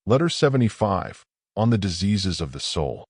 Letter 75, on the diseases of the soul.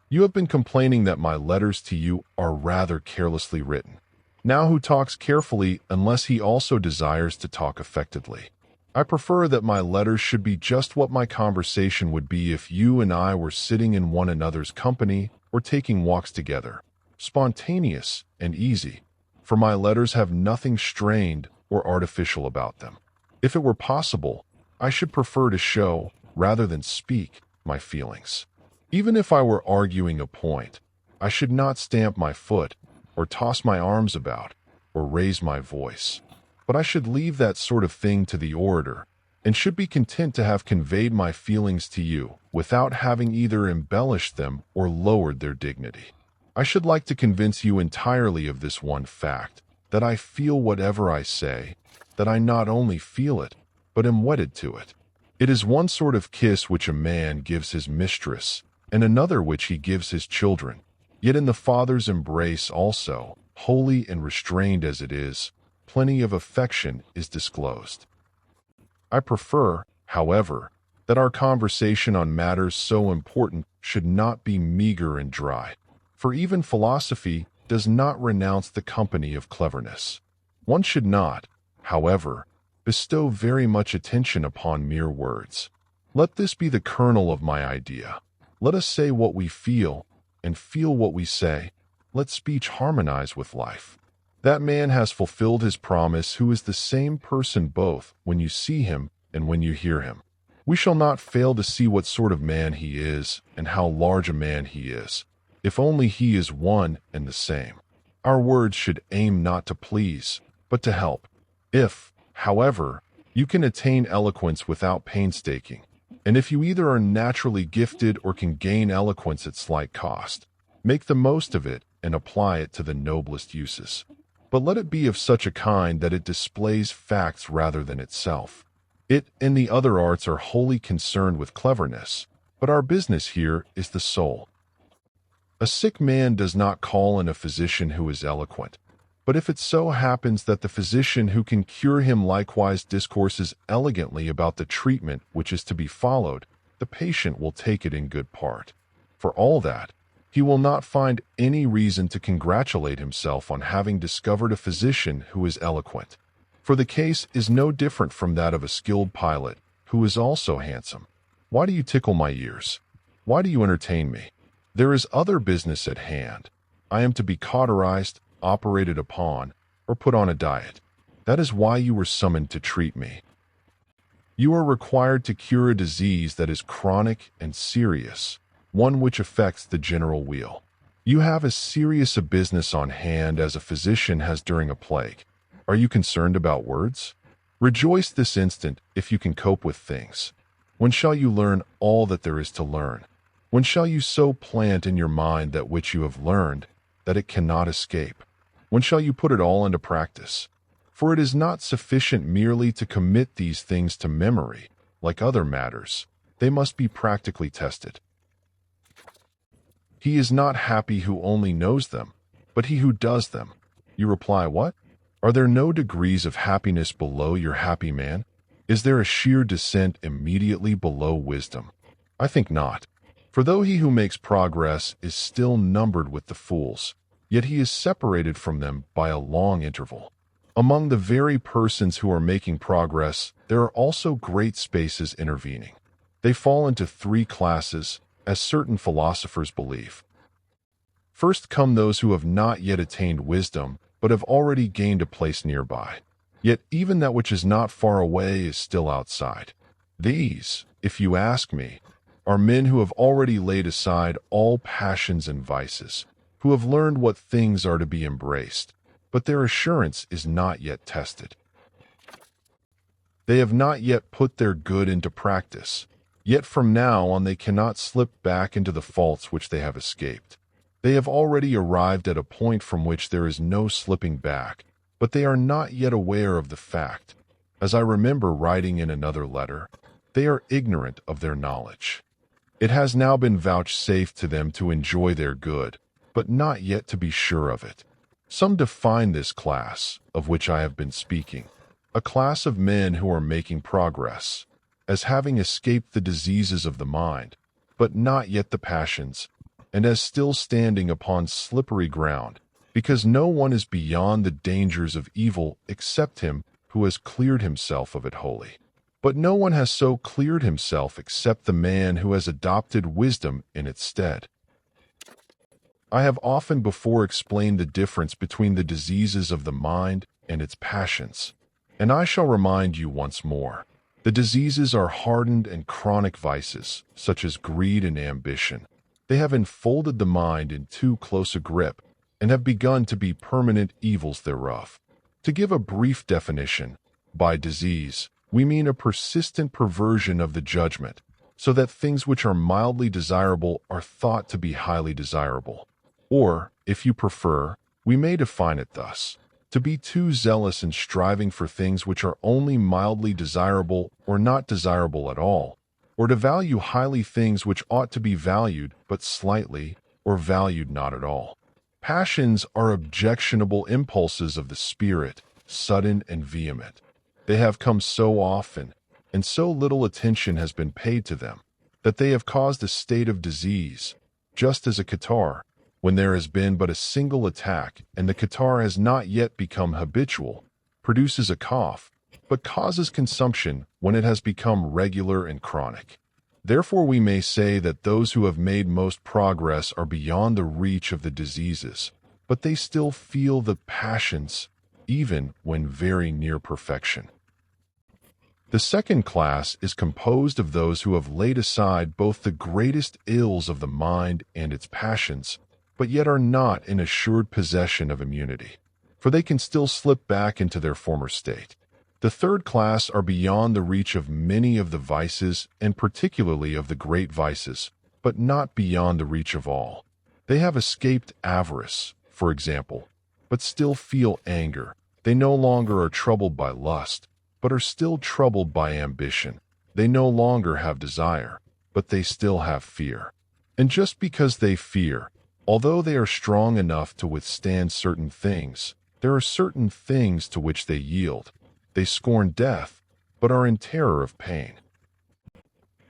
You have been complaining that my letters to you are rather carelessly written. Now who talks carefully unless he also desires to talk affectedly? I prefer that my letters should be just what my conversation would be if you and I were sitting in one another's company or taking walks together, spontaneous and easy, for my letters have nothing strained or artificial about them. If it were possible, I should prefer to show, rather than speak, my feelings. Even if I were arguing a point, I should not stamp my foot, or toss my arms about, or raise my voice. But I should leave that sort of thing to the orator, and should be content to have conveyed my feelings to you without having either embellished them or lowered their dignity. I should like to convince you entirely of this one fact, that I feel whatever I say, that I not only feel it, but am wedded to it. It is one sort of kiss which a man gives his mistress, and another which he gives his children. Yet in the father's embrace also, holy and restrained as it is, plenty of affection is disclosed. I prefer, however, that our conversation on matters so important should not be meager and dry, for even philosophy does not renounce the company of cleverness. One should not, however, bestow very much attention upon mere words. Let this be the kernel of my idea. Let us say what we feel, and feel what we say. Let speech harmonize with life. That man has fulfilled his promise who is the same person both when you see him and when you hear him. We shall not fail to see what sort of man he is and how large a man he is, if only he is one and the same. Our words should aim not to please, but to help. If, however, you can attain eloquence without painstaking, and if you either are naturally gifted or can gain eloquence at slight cost, make the most of it and apply it to the noblest uses. But let it be of such a kind that it displays facts rather than itself. It and the other arts are wholly concerned with cleverness, but our business here is the soul. A sick man does not call in a physician who is eloquent, but if it so happens that the physician who can cure him likewise discourses elegantly about the treatment which is to be followed, the patient will take it in good part. For all that, he will not find any reason to congratulate himself on having discovered a physician who is eloquent. For the case is no different from that of a skilled pilot, who is also handsome. Why do you tickle my ears? Why do you entertain me? There is other business at hand. I am to be cauterized, operated upon, or put on a diet. That is why you were summoned to treat me. You are required to cure a disease that is chronic and serious, one which affects the general weal. You have as serious a business on hand as a physician has during a plague. Are you concerned about words? Rejoice this instant if you can cope with things. When shall you learn all that there is to learn? When shall you so plant in your mind that which you have learned, that it cannot escape? When shall you put it all into practice? For it is not sufficient merely to commit these things to memory. Like other matters, they must be practically tested. He is not happy who only knows them, but he who does them. You reply, what? Are there no degrees of happiness below your happy man? Is there a sheer descent immediately below wisdom? I think not. For though he who makes progress is still numbered with the fools, yet he is separated from them by a long interval. Among the very persons who are making progress, there are also great spaces intervening. They fall into three classes, as certain philosophers believe. First come those who have not yet attained wisdom, but have already gained a place nearby. Yet even that which is not far away is still outside. These, if you ask me, are men who have already laid aside all passions and vices, who have learned what things are to be embraced, but their assurance is not yet tested. They have not yet put their good into practice, yet from now on they cannot slip back into the faults which they have escaped. They have already arrived at a point from which there is no slipping back, but they are not yet aware of the fact. As I remember writing in another letter, they are ignorant of their knowledge. It has now been vouchsafed to them to enjoy their good, but not yet to be sure of it. Some define this class, of which I have been speaking, a class of men who are making progress, as having escaped the diseases of the mind, but not yet the passions, and as still standing upon slippery ground, because no one is beyond the dangers of evil except him who has cleared himself of it wholly. But no one has so cleared himself except the man who has adopted wisdom in its stead. I have often before explained the difference between the diseases of the mind and its passions, and I shall remind you once more. The diseases are hardened and chronic vices, such as greed and ambition. They have enfolded the mind in too close a grip, and have begun to be permanent evils thereof. To give a brief definition, by disease, we mean a persistent perversion of the judgment, so that things which are mildly desirable are thought to be highly desirable. Or, if you prefer, we may define it thus: to be too zealous in striving for things which are only mildly desirable or not desirable at all, or to value highly things which ought to be valued but slightly, or valued not at all. Passions are objectionable impulses of the spirit, sudden and vehement. They have come so often, and so little attention has been paid to them, that they have caused a state of disease, just as a catarrh, when there has been but a single attack and the catarrh has not yet become habitual, produces a cough, but causes consumption when it has become regular and chronic. Therefore we may say that those who have made most progress are beyond the reach of the diseases, but they still feel the passions, even when very near perfection. The second class is composed of those who have laid aside both the greatest ills of the mind and its passions, but yet are not in assured possession of immunity, for they can still slip back into their former state. The third class are beyond the reach of many of the vices, and particularly of the great vices, but not beyond the reach of all. They have escaped avarice, for example, but still feel anger. They no longer are troubled by lust, but are still troubled by ambition. They no longer have desire, but they still have fear. And just because they fear, although they are strong enough to withstand certain things, there are certain things to which they yield. They scorn death, but are in terror of pain.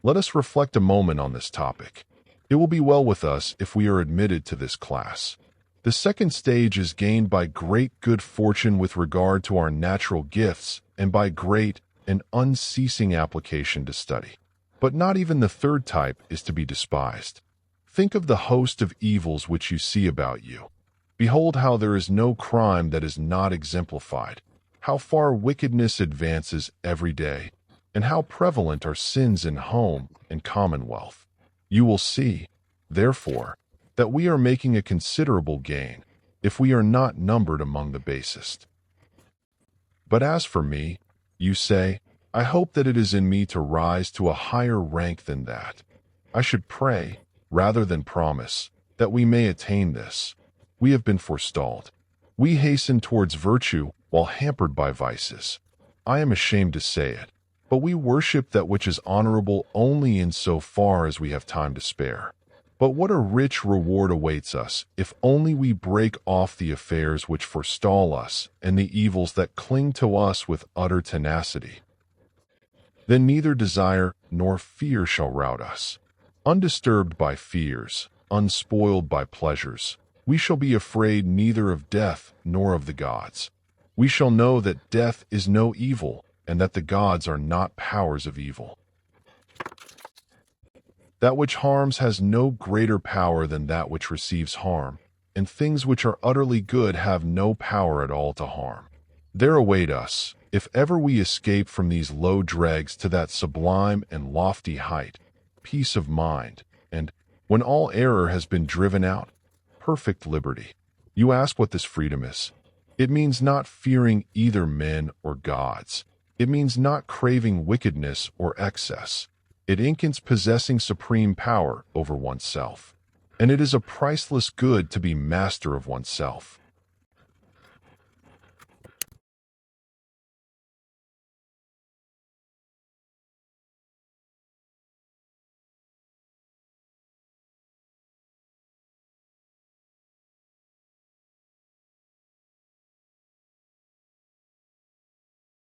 Let us reflect a moment on this topic. It will be well with us if we are admitted to this class. The second stage is gained by great good fortune with regard to our natural gifts and by great and unceasing application to study. But not even the third type is to be despised. Think of the host of evils which you see about you. Behold how there is no crime that is not exemplified, how far wickedness advances every day, and how prevalent are sins in home and commonwealth. You will see, therefore, that we are making a considerable gain, if we are not numbered among the basest. But as for me, you say, I hope that it is in me to rise to a higher rank than that. I should pray, rather than promise, that we may attain this. We have been forestalled. We hasten towards virtue while hampered by vices. I am ashamed to say it, but we worship that which is honorable only in so far as we have time to spare. But what a rich reward awaits us if only we break off the affairs which forestall us and the evils that cling to us with utter tenacity. Then neither desire nor fear shall rout us. Undisturbed by fears, unspoiled by pleasures, we shall be afraid neither of death nor of the gods. We shall know that death is no evil, and that the gods are not powers of evil. That which harms has no greater power than that which receives harm, and things which are utterly good have no power at all to harm. There await us, if ever we escape from these low dregs to that sublime and lofty height, peace of mind, and, when all error has been driven out, perfect liberty. You ask what this freedom is. It means not fearing either men or gods. It means not craving wickedness or excess. It includes possessing supreme power over oneself. And it is a priceless good to be master of oneself.